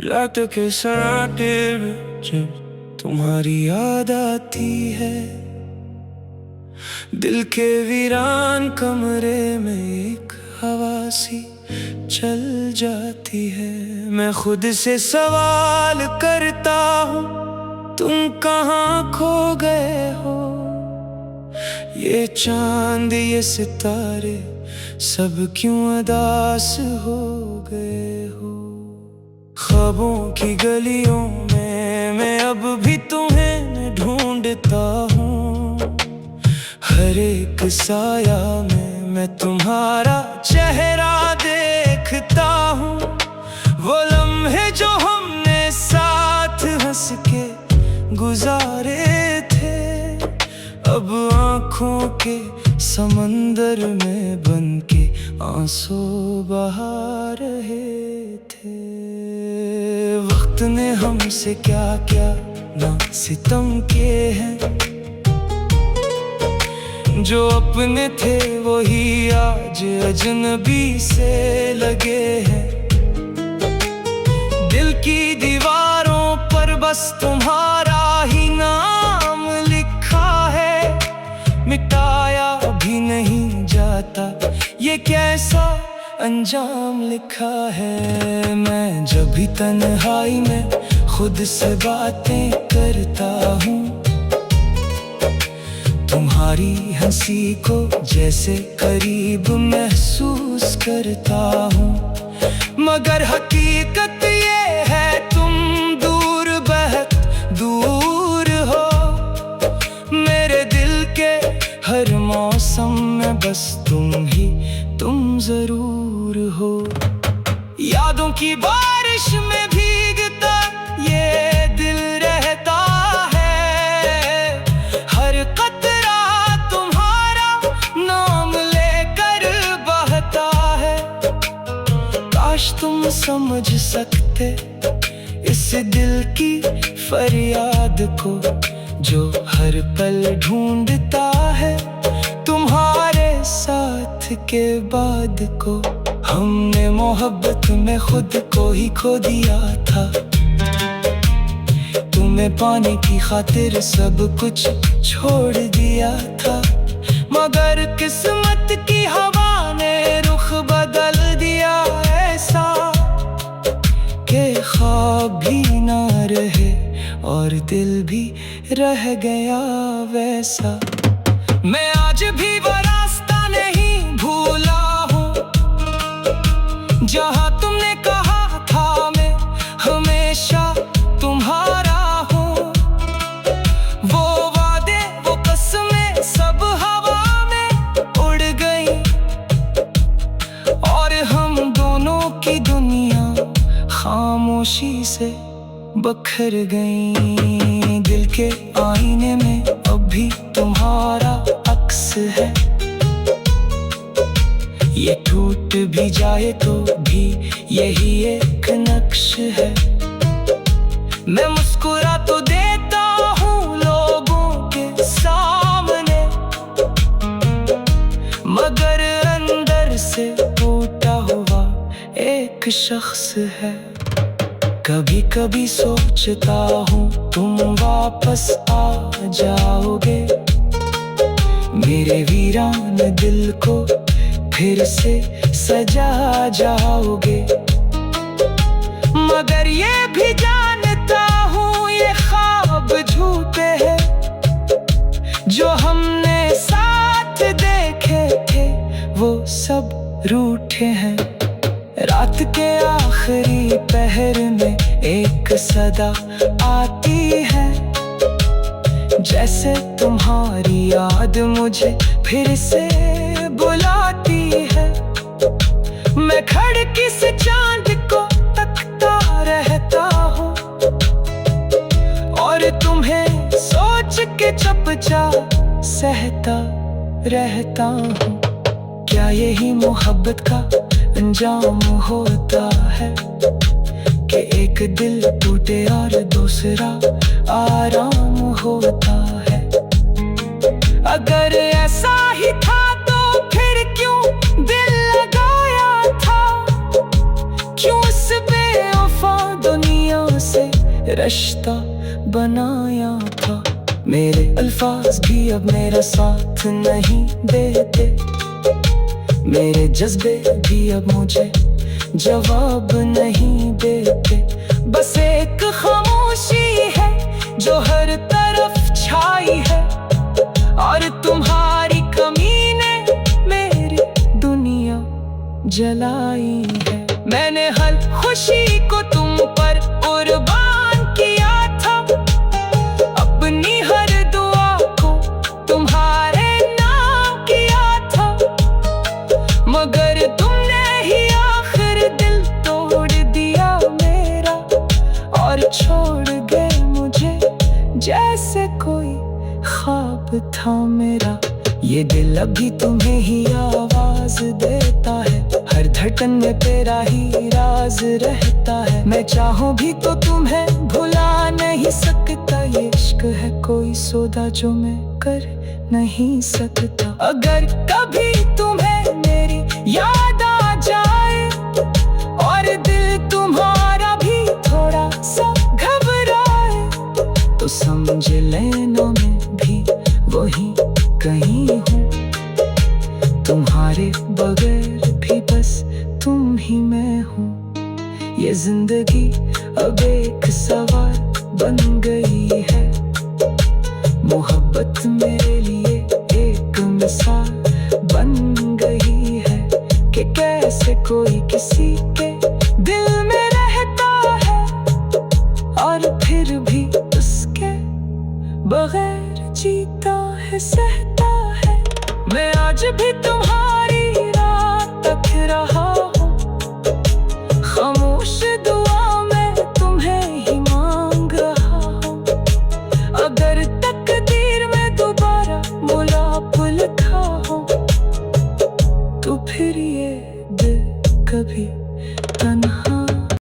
रात के सन्नाटे में जब तुम्हारी याद आती है, दिल के वीरान कमरे में एक हवा सी चल जाती है। मैं खुद से सवाल करता हूँ, तुम कहाँ खो गए हो? ये चांद ये सितारे सब क्यों उदास हो गए हो? ख्वाबों की गलियों में मैं अब भी तुम्हें ढूंढता हूँ। हर एक साया में मैं तुम्हारा चेहरा देखता हूँ। वो लम्हे जो हमने साथ हंस के गुजारे थे, अब आँखों के समंदर में बन के आंसू बहा रहे थे। वक्त ने हमसे क्या क्या ना सितम किए हैं, जो अपने थे वही आज अजनबी से लगे हैं। दिल की दीवारों पर बस तुम्हारा ही नाम लिखा है, मिटाया भी नहीं जाता ये कैसा अंजाम लिखा है। मैं जब भी तन्हाई में खुद से बातें करता हूँ, तुम्हारी हंसी को जैसे करीब महसूस करता हूँ। मगर हकीकत ये है तुम दूर बहुत दूर हो। मेरे दिल के हर मौसम में बस तुम जरूर हो। यादों की बारिश में भीगता ये दिल रहता है, हर कतरा तुम्हारा नाम लेकर बहता है। काश तुम समझ सकते इस दिल की फरियाद को, जो हर पल ढूंढता है तुम्हारे साथ के बाद को। हमने मोहब्बत में खुद को ही खो दिया था, तुम्हें पाने की खातिर सब कुछ छोड़ दिया था। मगर किस्मत की हवा ने रुख बदल दिया ऐसा कि ख्वाब भी ना रहे और दिल भी रह गया वैसा। मैं आज भी वो रास्ता नहीं भूला हूँ, जहाँ तुमने कहा था मैं हमेशा तुम्हारा हूँ। वो वादे वो कसमें सब हवा में उड़ गई, और हम दोनों की दुनिया खामोशी से बखर गई। दिल के आईने में अब भी तुम्हारा अक्स है, ये टूट भी जाए तो भी यही एक नक्श है। मैं मुस्कुरा तो देता हूँ लोगों के सामने, मगर अंदर से टूटा हुआ एक शख्स है। कभी कभी सोचता हूँ तुम वापस आ जाओगे, मेरे वीरान दिल को फिर से सजा जाओगे। मगर ये भी जानता हूँ ये ख्वाब झूठे हैं, जो हमने साथ देखे थे वो सब रूठे हैं। रात के आखिरी पहर में एक सदा आती है, जैसे तुम्हारी याद मुझे फिर से बुलाती है। मैं खिड़की से चांद को तकता रहता हूँ, और तुम्हें सोच के चुपचाप सहता रहता हूँ। क्या यही मोहब्बत का अंजाम होता है कि एक दिल टूटे और दूसरा आराम होता है? अगर ऐसा ही था तो फिर क्यों दिल लगाया था? क्यों इस बेवफा दुनिया रिश्ता बनाया था। मेरे अल्फाज भी अब मेरा साथ नहीं देते, मेरे जज्बे भी अब मुझे जवाब नहीं देते। बस एक खामोशी है जो हर तरफ छाई है, और तुम्हारी कमी ने मेरी दुनिया जलाई है। मैंने हर खुशी को तुम पर कुर्बान किया था, अपनी हर दुआ को तुम्हारे नाम किया था, मगर तुमने ही आखिर दिल तोड़ दिया मेरा, और छोड़ गए मुझे जैसे कोई ख्वाब था मेरा। ये दिल अभी तुम्हें ही आवाज देता है, हर धड़कन में तेरा ही राज रहता है। मैं चाहूं भी तो तुम्हें भुला नहीं सकता, ये इश्क है कोई सौदा जो मैं कर नहीं सकता। अगर कभी तुम्हें मेरी याद आ जाए और दिल तुम्हारा भी थोड़ा सा घबराए, तो समझ लेना मैं भी वही कहीं हूँ, तुम्हारे बगैर भी बस तुम ही मैं हूँ। ये जिंदगी अब एक सवाल बन गई है, मोहब्बत मेरे लिए एक मिसाल बन गई है, कि कैसे कोई किसी के दिल में रहता है और फिर भी उसके बगैर जीता है, सहता है। मैं आज भी तुम्हारी राह तक रहा हूँ, खामोश दुआ में तुम्हें ही मांग रहा हूँ। अगर तकदीर में दोबारा मुलाकात लिखा हो, तो फिर ये दिल कभी